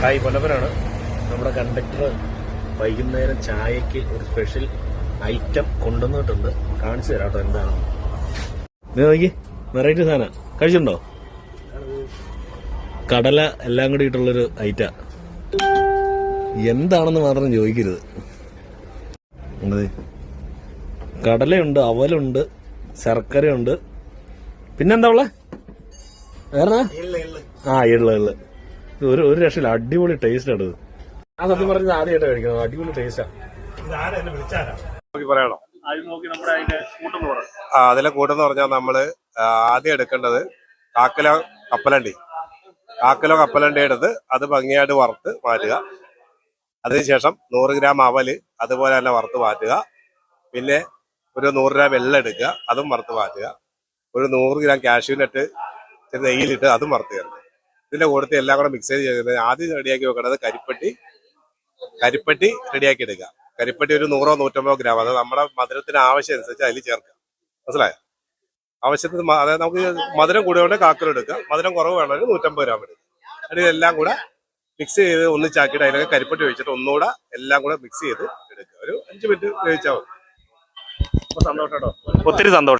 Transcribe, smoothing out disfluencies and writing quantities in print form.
Hi പൊന്നപ്പനാണ്. നമ്മുടെ conductor വൈകുന്നേരം ചായക്ക് ഒരു സ്പെഷ്യൽ ഐറ്റം കൊണ്ടുവന്നിട്ടുണ്ട്. കാണിച്ചു തരാം കേട്ടോ എന്താണ്. നോക്കി വെറൈറ്റി സാധനം കഴിച്ചിട്ടുണ്ടോ? കടല എല്ലാം കൂടി ഇട്ടുള്ളൊരു ഐറ്റ. എന്താണെന്ന് മാത്രം ചോദിക്കരുത്. കടലയുണ്ട്, അവലുണ്ട്, ശർക്കരയുണ്ട്, പിന്നെന്താ ഉള്ള വേറെ എള്ള്. ഒരു രക്ഷയില്ല, അടിപൊളി ടേസ്റ്റ് ആണ് ഇത്. ആ സത്യം പറഞ്ഞത് ആദ്യമായിട്ട് കഴിക്കുന്നത്, അടിപൊളി ടേസ്റ്റാ. പറയണോ? അതിലെ കൂട്ടെന്ന് പറഞ്ഞാൽ നമ്മള് ആദ്യം എടുക്കേണ്ടത് കാക്കിലോ കപ്പലണ്ടി എടുത്ത് അത് ഭംഗിയായിട്ട് വറുത്ത് മാറ്റുക. അതിനുശേഷം 100 ഗ്രാം അവല് അതുപോലെ തന്നെ വറുത്ത് മാറ്റുക. പിന്നെ ഒരു 100 ഗ്രാം എള്ള് എടുക്കുക, അതും വറുത്ത് മാറ്റുക. ഒരു 100 ഗ്രാം കാഷ്യൂനട്ട് നെയ്യിലിട്ട് അതും വറുത്ത് ചേർക്കുക. ഇതിന്റെ കൂട്ടത്തിൽ എല്ലാം കൂടെ മിക്സ് ചെയ്ത് ചേർക്കുന്നത്. ആദ്യം റെഡിയാക്കി വെക്കേണ്ടത് കരിപ്പട്ടി റെഡിയാക്കി എടുക്കുക. കരിപ്പട്ടി ഒരു 100-150 ഗ്രാം, അത് നമ്മുടെ മധുരത്തിന് ആവശ്യം അനുസരിച്ച് അതിൽ ചേർക്കുക. മനസ്സിലായോ? ആവശ്യത്തിന് അതായത് നമുക്ക് മധുരം കൂടിയോണ്ട് കാക്കിലോ എടുക്കുക, മധുരം കുറവ് വേണമെങ്കിൽ 150 ഗ്രാം എടുക്കുക. എന്നിട്ട് ഇതെല്ലാം കൂടെ മിക്സ് ചെയ്ത് ഒന്നിച്ചാക്കിയിട്ട് അതിലൊക്കെ കരിപ്പട്ടി ഒഴിച്ചിട്ട് ഒന്നുകൂടെ എല്ലാം കൂടെ മിക്സ് ചെയ്ത് എടുക്കുക. ഒരു 5 മിനിറ്റ് വേവിച്ചാൽ മതി. സന്തോഷം കേട്ടോ, ഒത്തിരി സന്തോഷം.